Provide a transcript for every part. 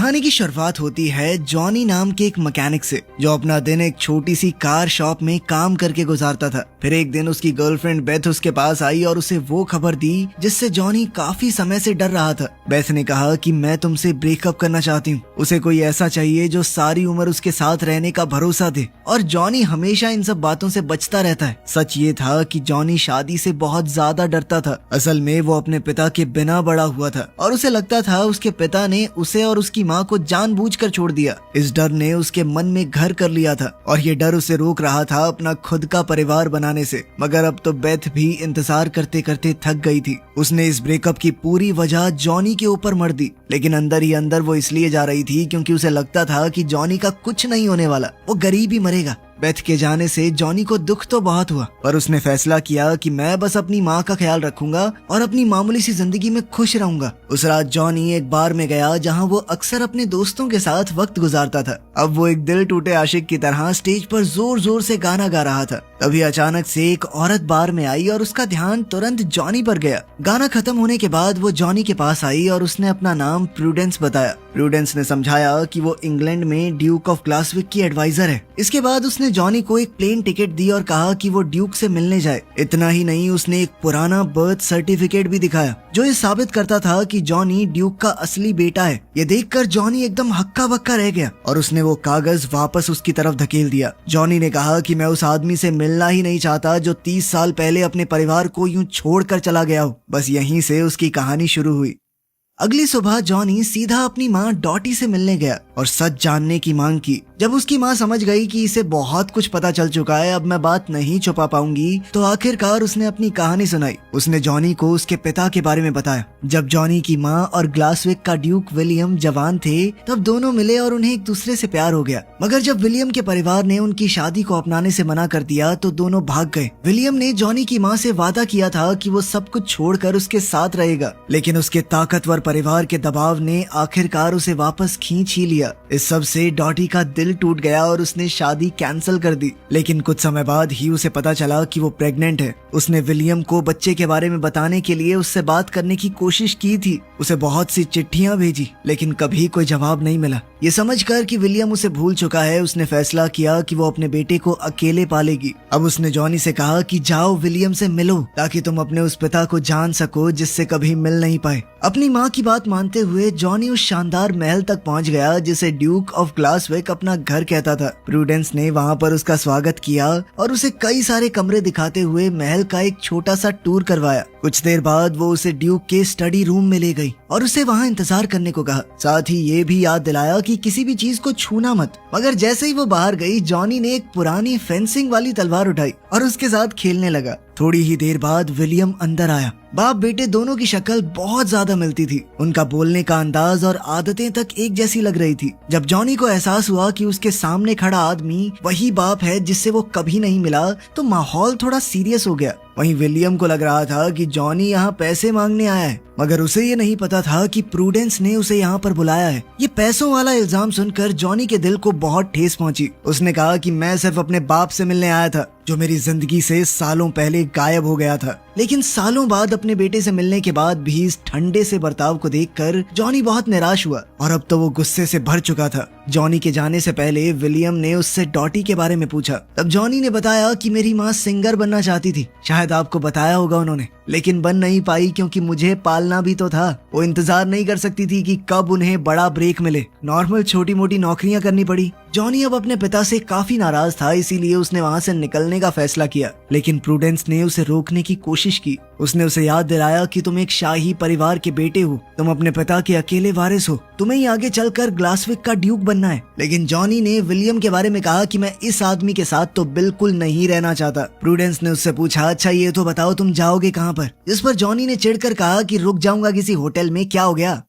कहानी की शुरुआत होती है जॉनी नाम के एक मैकेनिक से, जो अपना दिन एक छोटी सी कार शॉप में काम करके गुजारता था। फिर एक दिन उसकी गर्लफ्रेंड बेथ उसके पास आई और उसे वो खबर दी जिससे जॉनी काफी समय से डर रहा था। बेथ ने कहा कि मैं तुमसे ब्रेकअप करना चाहती हूँ। उसे कोई ऐसा चाहिए जो सारी उम्र उसके साथ रहने का भरोसा दे। और जॉनी हमेशा इन सब बातों से बचता रहता है। सच ये था कि जॉनी शादी से बहुत ज्यादा डरता था। असल में वो अपने पिता के बिना बड़ा हुआ था और उसे लगता था उसके पिता ने उसे और उसकी माँ को जानबूझकर छोड़ दिया। इस डर ने उसके मन में घर कर लिया था और ये डर उसे रोक रहा था अपना खुद का परिवार बनाने से। मगर अब तो बेथ भी इंतजार करते करते थक गई थी। उसने इस ब्रेकअप की पूरी वजह जॉनी के ऊपर मर दी, लेकिन अंदर ही अंदर वो इसलिए जा रही थी क्योंकि उसे लगता था कि जॉनी का कुछ नहीं होने वाला, वो गरीब ही मरेगा। बेथ के जाने से जॉनी को दुख तो बहुत हुआ, पर उसने फैसला किया कि मैं बस अपनी माँ का ख्याल रखूंगा और अपनी मामूली सी जिंदगी में खुश रहूंगा। उस रात जॉनी एक बार में गया जहाँ वो अक्सर अपने दोस्तों के साथ वक्त गुजारता था। अब वो एक दिल टूटे आशिक की तरह स्टेज पर जोर जोर से गाना गा रहा था। तभी अचानक से एक औरत बार में आई और उसका ध्यान तुरंत जॉनी पर गया। गाना खत्म होने के बाद वो जॉनी के पास आई और उसने अपना नाम प्रूडेंस बताया। प्रूडेंस ने समझाया कि वो इंग्लैंड में ड्यूक ऑफ ग्लासविक की एडवाइजर है। इसके बाद उसने जॉनी को एक प्लेन टिकट दी और कहा कि वो ड्यूक से मिलने जाए। इतना ही नहीं, उसने एक पुराना बर्थ सर्टिफिकेट भी दिखाया जो ये साबित करता था कि जॉनी ड्यूक का असली बेटा है। ये देखकर जॉनी एकदम हक्का बक्का रह गया और उसने वो कागज वापस उसकी तरफ धकेल दिया। जॉनी ने कहा कि मैं उस आदमी से मिलना ही नहीं चाहता जो 30 साल पहले अपने परिवार को यूं छोड़कर चला गया हो। बस यहीं से उसकी कहानी शुरू हुई। अगली सुबह जॉनी सीधा अपनी माँ डॉटी से मिलने गया और सच जानने की मांग की। जब उसकी माँ समझ गई कि इसे बहुत कुछ पता चल चुका है, अब मैं बात नहीं छुपा पाऊंगी, तो आखिरकार उसने अपनी कहानी सुनाई। उसने जॉनी को उसके पिता के बारे में बताया। जब जॉनी की माँ और ग्लासविक का ड्यूक विलियम जवान थे, तब दोनों मिले और उन्हें एक दूसरे से प्यार हो गया। मगर जब विलियम के परिवार ने उनकी शादी को अपनाने से मना कर दिया तो दोनों भाग गए। विलियम ने जॉनी की माँ से वादा किया था कि वो सब कुछ छोड़कर उसके साथ रहेगा, लेकिन उसके ताकतवर परिवार के दबाव ने आखिरकार उसे वापस खींच ही लिया। इस सब से डॉटी का दिल टूट गया और उसने शादी कैंसिल कर दी। लेकिन कुछ समय बाद ही उसे पता चला कि वो प्रेग्नेंट है। उसने विलियम को बच्चे के बारे में बताने के लिए उससे बात करने की कोशिश की थी। उसे बहुत सी चिट्ठियां भेजी, लेकिन कभी कोई जवाब नहीं मिला। ये समझकर कि विलियम उसे भूल चुका है, उसने फैसला किया कि वो अपने बेटे को अकेले पालेगी। अब उसने जॉनी से कहा कि जाओ विलियम से मिलो, ताकि तुम अपने उस पिता को जान सको जिससे कभी मिल नहीं पाए। अपनी माँ की बात मानते हुए जॉनी उस शानदार महल तक पहुँच गया जिसे ड्यूक ऑफ ग्लासविक अपना घर कहता था। प्रूडेंस ने वहाँ पर उसका स्वागत किया और उसे कई सारे कमरे दिखाते हुए महल का एक छोटा सा टूर करवाया। कुछ देर बाद वो उसे ड्यूक के स्टडी रूम में ले गई और उसे वहाँ इंतजार करने को कहा। साथ ही ये भी याद दिलाया कि किसी भी चीज को छूना मत। मगर जैसे ही वो बाहर गई, जॉनी ने एक पुरानी फेंसिंग वाली तलवार उठाई और उसके साथ खेलने लगा। थोड़ी ही देर बाद विलियम अंदर आया। बाप बेटे दोनों की शक्ल बहुत ज्यादा मिलती थी। उनका बोलने का अंदाज और आदतें तक एक जैसी लग रही थी। जब जॉनी को एहसास हुआ कि उसके सामने खड़ा आदमी वही बाप है जिससे वो कभी नहीं मिला, तो माहौल थोड़ा सीरियस हो गया। वहीं विलियम को लग रहा था कि जॉनी यहाँ पैसे मांगने आया है, मगर उसे ये नहीं पता था कि प्रूडेंस ने उसे यहाँ पर बुलाया है। ये पैसों वाला इल्जाम सुनकर जॉनी के दिल को बहुत ठेस पहुंची। उसने कहा कि मैं सिर्फ अपने बाप से मिलने आया था, जो मेरी जिंदगी से सालों पहले गायब हो गया था। लेकिन सालों बाद अपने बेटे से मिलने के बाद भी इस ठंडे से बर्ताव को देखकर जॉनी बहुत निराश हुआ और अब तो वो गुस्से से भर चुका था। जॉनी के जाने से पहले विलियम ने उससे डॉटी के बारे में पूछा। तब जॉनी ने बताया कि मेरी माँ सिंगर बनना चाहती थी, शायद आपको बताया होगा उन्होंने, लेकिन बन नहीं पाई क्योंकि मुझे पालना भी तो था। वो इंतजार नहीं कर सकती थी कि कब उन्हें बड़ा ब्रेक मिले। नॉर्मल छोटी मोटी नौकरियां करनी पड़ी। जॉनी अब अपने पिता से काफी नाराज था, इसीलिए उसने वहाँ से निकलने का फैसला किया। लेकिन प्रूडेंस ने उसे रोकने की कोशिश की। उसने उसे याद दिलाया कि तुम एक शाही परिवार के बेटे हो, तुम अपने पिता के अकेले वारिस हो, तुम्हें ही आगे चलकर ग्लासविक का ड्यूक बनना है। लेकिन जॉनी ने विलियम के बारे में कहा कि मैं इस आदमी के साथ तो बिल्कुल नहीं रहना चाहता। प्रूडेंस ने उससे पूछा, अच्छा ये तो बताओ तुम जाओगे कहाँ पर? जिस पर जॉनी ने चिढ़कर कहा कि रुक जाऊंगा किसी होटल में, क्या हो गया?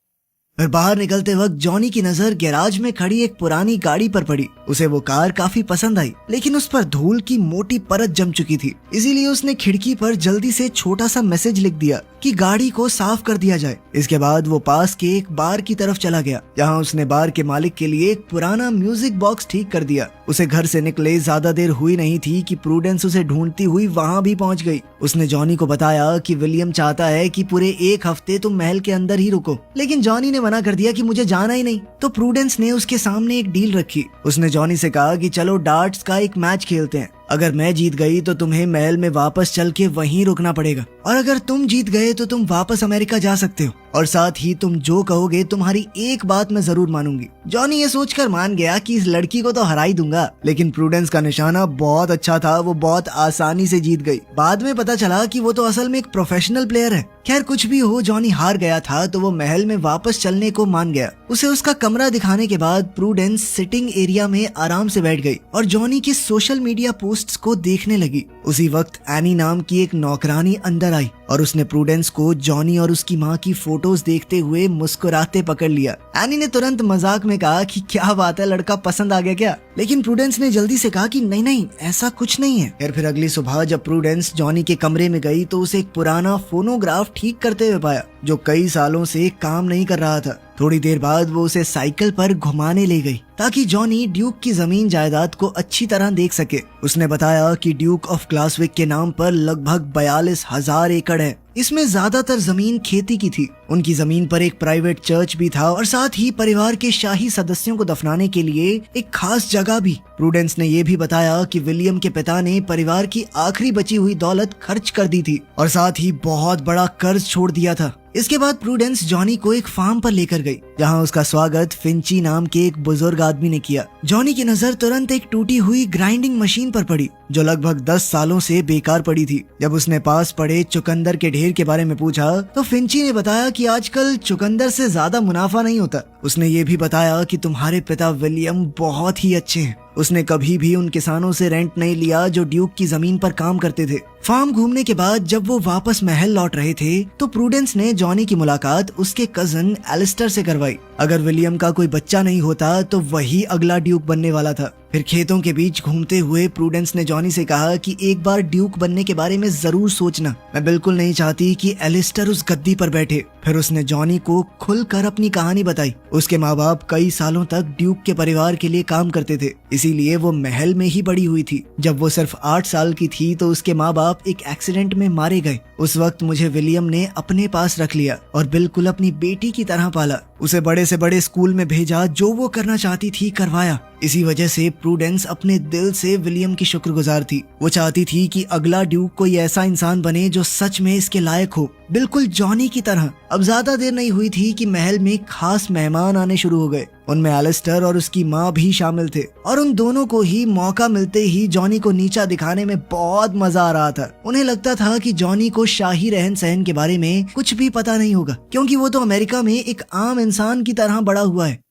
फिर बाहर निकलते वक्त जॉनी की नजर गैराज में खड़ी एक पुरानी गाड़ी पर पड़ी। उसे वो कार काफी पसंद आई, लेकिन उस पर धूल की मोटी परत जम चुकी थी। इसीलिए उसने खिड़की पर जल्दी से छोटा सा मैसेज लिख दिया कि गाड़ी को साफ कर दिया जाए। इसके बाद वो पास के एक बार की तरफ चला गया, जहाँ उसने बार के मालिक के लिए एक पुराना म्यूजिक बॉक्स ठीक कर दिया। उसे घर से निकले ज्यादा देर हुई नहीं थी कि प्रूडेंस उसे ढूंढती हुई वहाँ भी पहुँच गई। उसने जॉनी को बताया कि विलियम चाहता है कि पूरे 1 हफ्ते तुम महल के अंदर ही रुको, लेकिन जॉनी ने मना कर दिया कि मुझे जाना ही नहीं। तो प्रूडेंस ने उसके सामने एक डील रखी। उसने जॉनी से कहा कि चलो डार्ट्स का एक मैच खेलते हैं, अगर मैं जीत गई तो तुम्हें महल में वापस चल के वहीं रुकना पड़ेगा, और अगर तुम जीत गए तो तुम वापस अमेरिका जा सकते हो, और साथ ही तुम जो कहोगे तुम्हारी एक बात मैं जरूर मानूंगी। जॉनी ये सोचकर मान गया कि इस लड़की को तो हरा ही दूंगा, लेकिन प्रूडेंस का निशाना बहुत अच्छा था, वो बहुत आसानी से जीत गई। बाद में पता चला कि वो तो असल में एक प्रोफेशनल प्लेयर है। खैर कुछ भी हो, जॉनी हार गया था तो वो महल में वापस चलने को मान गया। उसे उसका कमरा दिखाने के बाद प्रूडेंस सिटिंग एरिया में आराम से बैठ गई और जॉनी की सोशल मीडिया पोस्ट्स को देखने लगी। उसी वक्त एनी नाम की एक नौकरानी अंदर आई और उसने प्रूडेंस को जॉनी और उसकी माँ की फोटोज देखते हुए मुस्कुराते पकड़ लिया। एनी ने तुरंत मजाक में कहा कि क्या बात है, लड़का पसंद आ गया क्या? लेकिन प्रूडेंस ने जल्दी से कहा कि नहीं नहीं, ऐसा कुछ नहीं है। फिर अगली सुबह जब प्रूडेंस जॉनी के कमरे में गई तो उसे एक पुराना फोनोग्राफ ठीक करते हुए पाया जो कई सालों से काम नहीं कर रहा था। थोड़ी देर बाद वो उसे साइकिल पर घुमाने ले गई ताकि जॉनी ड्यूक की जमीन जायदाद को अच्छी तरह देख सके। उसने बताया कि ड्यूक ऑफ क्लासविक के नाम पर लगभग 42,000 एकड़ है। इसमें ज्यादातर जमीन खेती की थी। उनकी जमीन पर एक प्राइवेट चर्च भी था और साथ ही परिवार के शाही सदस्यों को दफनाने के लिए एक खास जगह भी। प्रूडेंस ने यह भी बताया कि विलियम के पिता ने परिवार की आखिरी बची हुई दौलत खर्च कर दी थी और साथ ही बहुत बड़ा कर्ज छोड़ दिया था। इसके बाद प्रूडेंस जॉनी को एक फार्म पर लेकर गई जहां उसका स्वागत फिंची नाम के एक बुजुर्ग आदमी ने किया। जॉनी की नजर तुरंत एक टूटी हुई ग्राइंडिंग मशीन पर पड़ी जो लगभग 10 सालों से बेकार पड़ी थी। जब उसने पास पड़े चुकंदर के ढेर के बारे में पूछा तो फिंची ने बताया कि आजकल चुकंदर से ज्यादा मुनाफा नहीं होता। उसने ये भी बताया कि तुम्हारे पिता विलियम बहुत ही अच्छे हैं, उसने कभी भी उन किसानों से रेंट नहीं लिया जो ड्यूक की जमीन पर काम करते थे। फार्म घूमने के बाद जब वो वापस महल लौट रहे थे तो प्रूडेंस ने जॉनी की मुलाकात उसके कजन एलिस्टर से करवाई। अगर विलियम का कोई बच्चा नहीं होता तो वही अगला ड्यूक बनने वाला था। फिर खेतों के बीच घूमते हुए प्रूडेंस ने जॉनी से कहा कि एक बार ड्यूक बनने के बारे में जरूर सोचना, मैं बिल्कुल नहीं चाहती कि एलिस्टर उस गद्दी पर बैठे। फिर उसने जॉनी को खुलकर अपनी कहानी बताई। उसके माँ बाप कई सालों तक ड्यूक के परिवार के लिए काम करते थे, इसीलिए वो महल में ही बड़ी हुई थी। जब वो सिर्फ 8 साल की थी तो उसके माँ बाप एक एक्सीडेंट में मारे गए। उस वक्त मुझे विलियम ने अपने पास रख लिया और बिल्कुल अपनी बेटी की तरह पाला। उसे बड़े से बड़े स्कूल में भेजा, जो वो करना चाहती थी करवाया। इसी वजह से प्रूडेंस अपने दिल से विलियम की शुक्रगुजार थी। वो चाहती थी कि अगला ड्यूक कोई ऐसा इंसान बने जो सच में इसके लायक हो, बिल्कुल जॉनी की तरह। अब ज्यादा देर नहीं हुई थी कि महल में खास मेहमान आने शुरू हो गए। उनमें एलिस्टर और उसकी माँ भी शामिल थे और उन दोनों को ही मौका मिलते ही जॉनी को नीचा दिखाने में बहुत मजा आ रहा था। उन्हें लगता था कि जॉनी को शाही रहन सहन के बारे में कुछ भी पता नहीं होगा, क्योंकि वो तो अमेरिका में एक आम इंसान की तरह बड़ा हुआ है।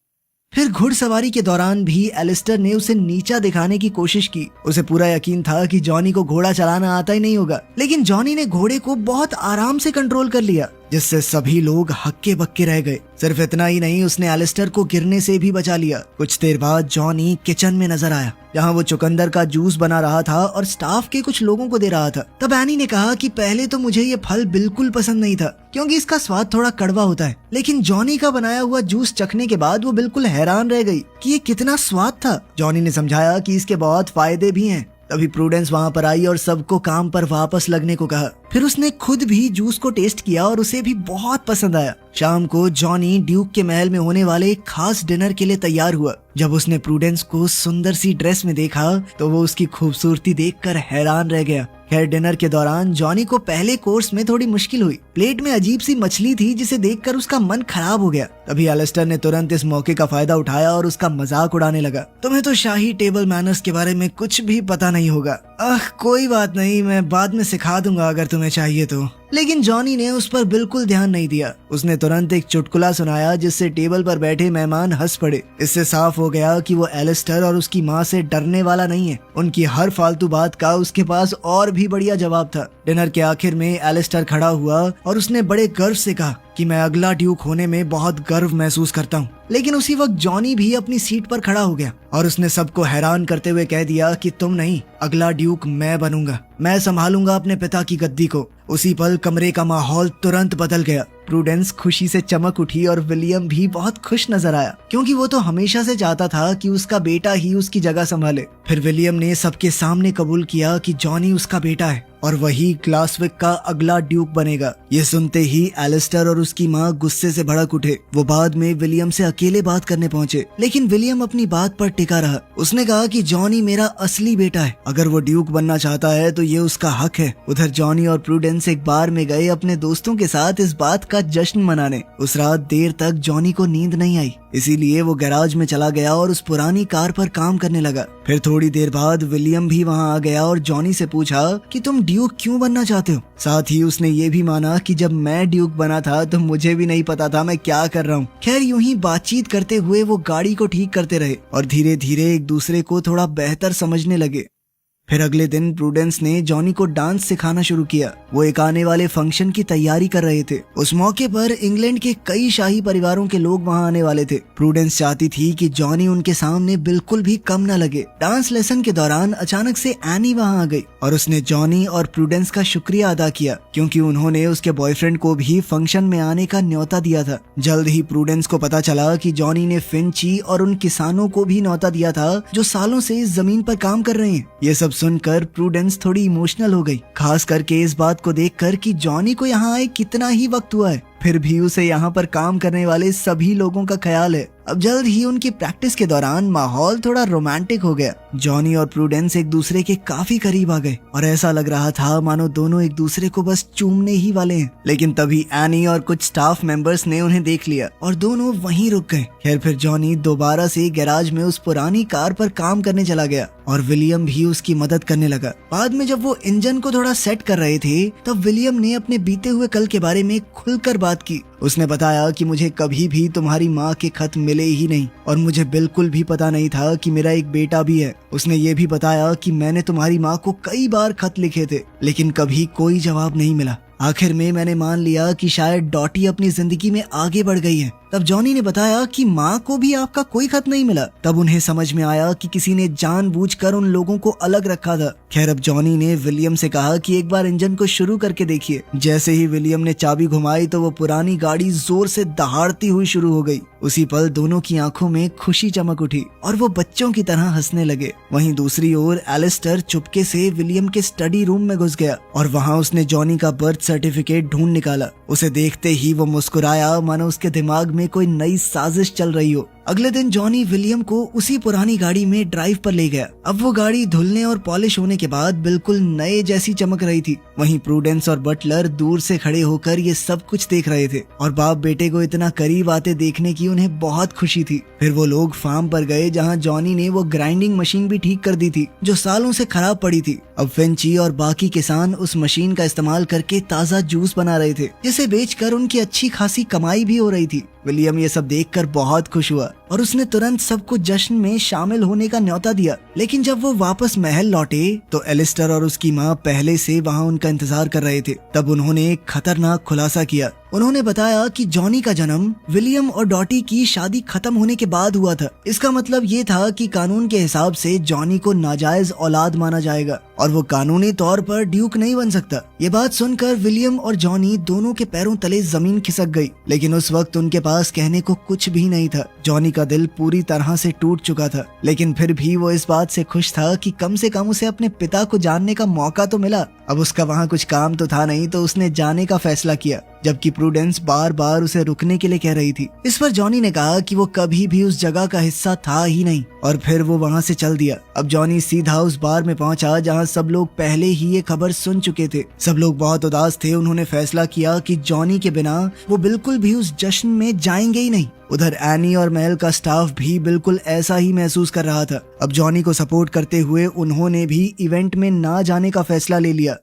फिर घुड़सवारी के दौरान भी एलिस्टर ने उसे नीचा दिखाने की कोशिश की। उसे पूरा यकीन था कि जॉनी को घोड़ा चलाना आता ही नहीं होगा, लेकिन जॉनी ने घोड़े को बहुत आराम से कंट्रोल कर लिया, जिससे सभी लोग हक्के बक्के रह गए। सिर्फ इतना ही नहीं, उसने एलिस्टर को गिरने से भी बचा लिया। कुछ देर बाद जॉनी किचन में नजर आया जहां वो चुकंदर का जूस बना रहा था और स्टाफ के कुछ लोगों को दे रहा था। तब एनी ने कहा कि पहले तो मुझे ये फल बिल्कुल पसंद नहीं था क्योंकि इसका स्वाद थोड़ा कड़वा होता है, लेकिन जॉनी का बनाया हुआ जूस चखने के बाद वो बिल्कुल हैरान रह गई कि ये कितना स्वाद था। जॉनी ने समझाया कि इसके बहुत फायदे भी हैं। तभी प्रूडेंस वहाँ पर आई और सबको काम पर वापस लगने को कहा। फिर उसने खुद भी जूस को टेस्ट किया और उसे भी बहुत पसंद आया। शाम को जॉनी ड्यूक के महल में होने वाले एक खास डिनर के लिए तैयार हुआ। जब उसने प्रूडेंस को सुंदर सी ड्रेस में देखा तो वो उसकी खूबसूरती देखकर हैरान रह गया। खैर डिनर के दौरान जॉनी को पहले कोर्स में थोड़ी मुश्किल हुई। प्लेट में अजीब सी मछली थी जिसे देखकर उसका मन खराब हो गया। तभी एलिस्टर ने तुरंत इस मौके का फायदा उठाया और उसका मजाक उड़ाने लगा। तुम्हें तो शाही टेबल मैनर्स के बारे में कुछ भी पता नहीं होगा। कोई बात नहीं, मैं बाद में सिखा दूंगा अगर तुम्हें चाहिए तो। लेकिन जॉनी ने उस पर बिल्कुल ध्यान नहीं दिया। उसने तुरंत एक चुटकुला सुनाया जिससे टेबल पर बैठे मेहमान हंस पड़े। इससे साफ हो गया कि वो एलिस्टर और उसकी माँ से डरने वाला नहीं है। उनकी हर फालतू बात का उसके पास और भी बढ़िया जवाब था। डिनर के आखिर में एलिस्टर खड़ा हुआ और उसने बड़े गर्व से कहा कि मैं अगला ड्यूक होने में बहुत गर्व महसूस करता हूँ। लेकिन उसी वक्त जॉनी भी अपनी सीट पर खड़ा हो गया और उसने सबको हैरान करते हुए कह दिया कि तुम नहीं, अगला ड्यूक मैं बनूंगा। मैं संभालूंगा अपने पिता की गद्दी को। उसी पल कमरे का माहौल तुरंत बदल गया। प्रूडेंस खुशी से चमक उठी और विलियम भी बहुत खुश नजर आया, क्योंकि वो तो हमेशा से चाहता था कि उसका बेटा ही उसकी जगह संभाले। फिर विलियम ने सबके सामने कबूल किया कि जॉनी उसका बेटा है और वही ग्लासविक का अगला ड्यूक बनेगा। ये सुनते ही एलिस्टर और उसकी माँ गुस्से से भड़क उठे। वो बाद में विलियम से अकेले बात करने पहुंचे, लेकिन विलियम अपनी बात पर टिका रहा। उसने कहा कि जॉनी मेरा असली बेटा है, अगर वो ड्यूक बनना चाहता है तो ये उसका हक है। उधर जॉनी और प्रूडेंस एक बार में गए अपने दोस्तों के साथ इस बात का जश्न मनाने। उस रात देर तक जॉनी को नींद नहीं आई, इसीलिए वो गैराज में चला गया और उस पुरानी कार पर काम करने लगा। फिर थोड़ी देर बाद विलियम भी वहां आ गया और जॉनी से पूछा कि तुम ड्यूक क्यों बनना चाहते हो। साथ ही उसने ये भी माना कि जब मैं ड्यूक बना था तो मुझे भी नहीं पता था मैं क्या कर रहा हूँ। खैर यूं ही बातचीत करते हुए वो गाड़ी को ठीक करते रहे और धीरे धीरे एक दूसरे को थोड़ा बेहतर समझने लगे। फिर अगले दिन प्रूडेंस ने जॉनी को डांस सिखाना शुरू किया। वो एक आने वाले फंक्शन की तैयारी कर रहे थे। उस मौके पर इंग्लैंड के कई शाही परिवारों के लोग वहां आने वाले थे। प्रूडेंस चाहती थी कि जॉनी उनके सामने बिल्कुल भी कम न लगे। डांस लेसन के दौरान अचानक से एनी वहां आ गई और उसने जॉनी और प्रूडेंस का शुक्रिया अदा किया, क्योंकि उन्होंने उसके बॉयफ्रेंड को भी फंक्शन में आने का न्योता दिया था। जल्द ही प्रूडेंस को पता चला कि जॉनी ने फिंची और उन किसानों को भी न्योता दिया था जो सालों से इस जमीन पर काम कर रहे हैं। ये सब सुनकर प्रूडेंस थोड़ी इमोशनल हो गई, खास करके इस बात को देखकर कि जॉनी को यहाँ आए कितना ही वक्त हुआ है, फिर भी उसे यहाँ पर काम करने वाले सभी लोगों का ख्याल है। अब जल्द ही उनकी प्रैक्टिस के दौरान माहौल थोड़ा रोमांटिक हो गया। जॉनी और प्रूडेंस एक दूसरे के काफी करीब आ गए और ऐसा लग रहा था मानो दोनों एक दूसरे को बस चूमने ही वाले हैं। लेकिन तभी एनी और कुछ स्टाफ मेंबर्स ने उन्हें देख लिया और दोनों वहीं रुक गए। खैर फिर जॉनी दोबारा से गैराज में उस पुरानी कार पर काम करने चला गया और विलियम भी उसकी मदद करने लगा। बाद में जब वो इंजन को थोड़ा सेट कर रहे थे तब विलियम ने अपने बीते हुए कल के बारे में खुलकर बात की। उसने बताया कि मुझे कभी भी तुम्हारी माँ के खत मिले ही नहीं और मुझे बिल्कुल भी पता नहीं था कि मेरा एक बेटा भी है। उसने ये भी बताया कि मैंने तुम्हारी माँ को कई बार खत लिखे थे लेकिन कभी कोई जवाब नहीं मिला। आखिर में मैंने मान लिया कि शायद डॉटी अपनी जिंदगी में आगे बढ़ गई है। तब जॉनी ने बताया कि माँ को भी आपका कोई खत नहीं मिला। तब उन्हें समझ में आया कि किसी ने जानबूझकर उन लोगों को अलग रखा था। खैर अब जॉनी ने विलियम से कहा कि एक बार इंजन को शुरू करके देखिए। जैसे ही विलियम ने चाबी घुमाई तो वो पुरानी गाड़ी जोर से दहाड़ती हुई शुरू हो गई। उसी पल दोनों की आंखों में खुशी चमक उठी और वो बच्चों की तरह हंसने लगे। वहीं दूसरी ओर एलिस्टर चुपके से विलियम के स्टडी रूम में घुस गया और वहाँ उसने जॉनी का बर्थ सर्टिफिकेट ढूंढ निकाला। उसे देखते ही वो मुस्कुराया मानो उसके दिमाग में कोई नई साजिश चल रही हो। अगले दिन जॉनी विलियम को उसी पुरानी गाड़ी में ड्राइव पर ले गया। अब वो गाड़ी धुलने और पॉलिश होने के बाद बिल्कुल नए जैसी चमक रही थी। वहीं प्रूडेंस और बटलर दूर से खड़े होकर ये सब कुछ देख रहे थे और बाप बेटे को इतना करीब आते देखने की उन्हें बहुत खुशी थी। फिर वो लोग फार्म पर गए जहाँ जॉनी ने वो ग्राइंडिंग मशीन भी ठीक कर दी थी जो सालों से खराब पड़ी थी। अब फिंची और बाकी किसान उस मशीन का इस्तेमाल करके ताज़ा जूस बना रहे थे, जिसे बेचकर उनकी अच्छी खासी कमाई भी हो रही थी। विलियम ये सब देखकर बहुत खुश हुआ और उसने तुरंत सबको जश्न में शामिल होने का न्योता दिया। लेकिन जब वो वापस महल लौटे तो एलिस्टर और उसकी माँ पहले से वहाँ उनका इंतजार कर रहे थे। तब उन्होंने एक खतरनाक खुलासा किया। उन्होंने बताया कि जॉनी का जन्म विलियम और डॉटी की शादी खत्म होने के बाद हुआ था। इसका मतलब ये था कि कानून के हिसाब से जॉनी को नाजायज औलाद माना जाएगा और वो कानूनी तौर पर ड्यूक नहीं बन सकता। ये बात सुनकर विलियम और जॉनी दोनों के पैरों तले जमीन खिसक गई, लेकिन उस वक्त उनके पास कहने को कुछ भी नहीं था। जॉनी का दिल पूरी तरह से टूट चुका था, लेकिन फिर भी वो इस बात से खुश था कि कम से कम उसे अपने पिता को जानने का मौका तो मिला। अब उसका वहाँ कुछ काम तो था नहीं, तो उसने जाने का फैसला किया, जबकि प्रूडेंस बार बार उसे रुकने के लिए कह रही थी। इस पर जॉनी ने कहा कि वो कभी भी उस जगह का हिस्सा था ही नहीं और फिर वो वहाँ से चल दिया। अब जॉनी सीधा उस बार में पहुंचा जहाँ सब लोग पहले ही ये खबर सुन चुके थे। सब लोग बहुत उदास थे। उन्होंने फैसला किया कि जॉनी के बिना वो बिल्कुल भी उस जश्न में जाएंगे ही नहीं। उधर एनी और महल का स्टाफ भी बिल्कुल ऐसा ही महसूस कर रहा था। अब जॉनी को सपोर्ट करते हुए उन्होंने भी इवेंट में ना जाने का फैसला ले लिया।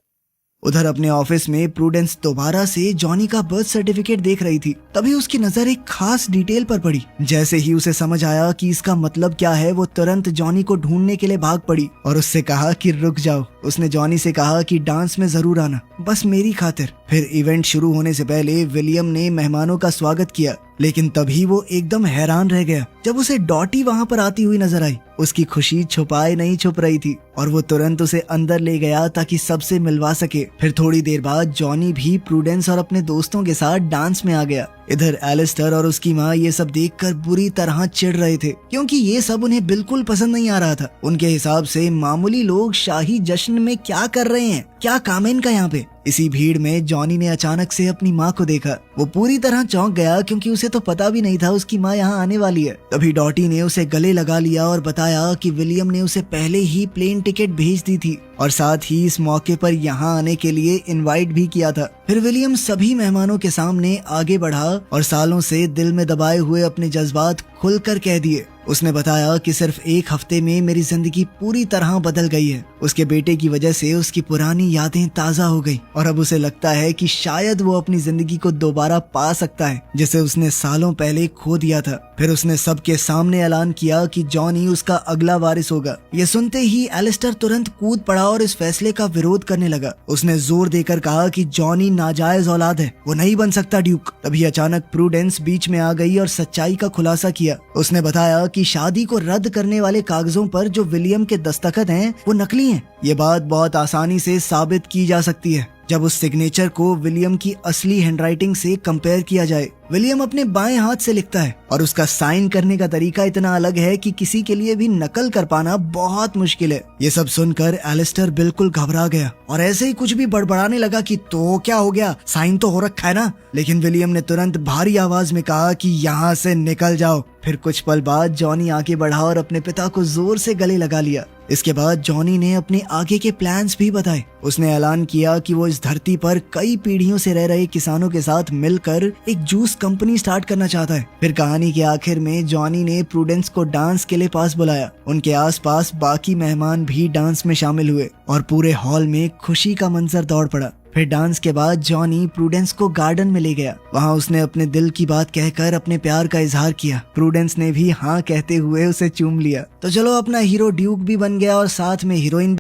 उधर अपने ऑफिस में प्रूडेंस दोबारा से जॉनी का बर्थ सर्टिफिकेट देख रही थी। तभी उसकी नजर एक खास डिटेल पर पड़ी। जैसे ही उसे समझ आया कि इसका मतलब क्या है, वो तुरंत जॉनी को ढूंढने के लिए भाग पड़ी और उससे कहा कि रुक जाओ, उसने जॉनी से कहा कि डांस में जरूर आना, बस मेरी खातिर। फिर इवेंट शुरू होने से पहले विलियम ने मेहमानों का स्वागत किया, लेकिन तभी वो एकदम हैरान रह गया जब उसे डॉटी वहाँ पर आती हुई नजर आई। उसकी खुशी छुपाए नहीं छुप रही थी और वो तुरंत उसे अंदर ले गया ताकि सबसे मिलवा सके। फिर थोड़ी देर बाद जॉनी भी प्रूडेंस और अपने दोस्तों के साथ डांस में आ गया। इधर एलिस्टर और उसकी माँ ये सब देखकर बुरी तरह चिढ़ रहे थे, क्योंकि ये सब उन्हें बिल्कुल पसंद नहीं आ रहा था। उनके हिसाब से मामूली लोग शाही जश्न में क्या कर रहे हैं, क्या काम है इनका यहाँ पे। इसी भीड़ में जॉनी ने अचानक से अपनी माँ को देखा। वो पूरी तरह चौंक गया, क्योंकि उसे तो पता भी नहीं था उसकी माँ यहाँ आने वाली है। तभी डॉटी ने उसे गले लगा लिया और बताया कि विलियम ने उसे पहले ही प्लेन टिकट भेज दी थी और साथ ही इस मौके पर यहाँ आने के लिए इनवाइट भी किया था। फिर विलियम सभी मेहमानों के सामने आगे बढ़ा और सालों से दिल में दबाए हुए अपने जज्बात खुलकर कह दिए। उसने बताया कि सिर्फ एक हफ्ते में मेरी जिंदगी पूरी तरह बदल गई है। उसके बेटे की वजह से उसकी पुरानी यादें ताजा हो गई और अब उसे लगता है कि शायद वो अपनी जिंदगी को दोबारा पा सकता है, जिसे उसने सालों पहले खो दिया था। फिर उसने सबके सामने ऐलान किया कि जॉनी उसका अगला वारिस होगा। ये सुनते ही एलिस्टर तुरंत कूद पड़ा और इस फैसले का विरोध करने लगा। उसने जोर देकर कहा कि जॉनी नाजायज औलाद है, वो नहीं बन सकता ड्यूक। तभी अचानक प्रूडेंस बीच में आ गई और सच्चाई का खुलासा किया। उसने बताया कि शादी को रद्द करने वाले कागजों पर जो विलियम के दस्तखत हैं वो नकली हैं। ये बात बहुत आसानी से साबित की जा सकती है जब उस सिग्नेचर को विलियम की असली हैंडराइटिंग से कंपेयर किया जाए। विलियम अपने बाएं हाथ से लिखता है और उसका साइन करने का तरीका इतना अलग है कि किसी के लिए भी नकल कर पाना बहुत मुश्किल है। ये सब सुनकर एलिस्टर बिल्कुल घबरा गया और ऐसे ही कुछ भी बड़बड़ाने लगा कि तो क्या हो गया, साइन तो हो रखा है ना। लेकिन विलियम ने तुरंत भारी आवाज में कहा कि यहाँ से निकल जाओ। फिर कुछ पल बाद जॉनी आगे बढ़ा और अपने पिता को जोर से गले लगा लिया। इसके बाद जॉनी ने अपने आगे के प्लान्स भी बताए। उसने ऐलान किया कि वो इस धरती पर कई पीढ़ियों से रह रहे किसानों के साथ मिलकर एक जूस कंपनी स्टार्ट करना चाहता है। फिर कहानी के आखिर में जॉनी ने प्रूडेंस को डांस के लिए पास बुलाया। उनके आसपास बाकी मेहमान भी डांस में शामिल हुए और पूरे हॉल में खुशी का मंजर दौड़ पड़ा। फिर डांस के बाद जॉनी प्रूडेंस को गार्डन में ले गया। वहाँ उसने अपने दिल की बात कहकर अपने प्यार का इजहार किया। प्रूडेंस ने भी हाँ कहते हुए उसे चूम लिया। तो चलो, अपना हीरो ड्यूक भी बन गया और साथ में हीरोइन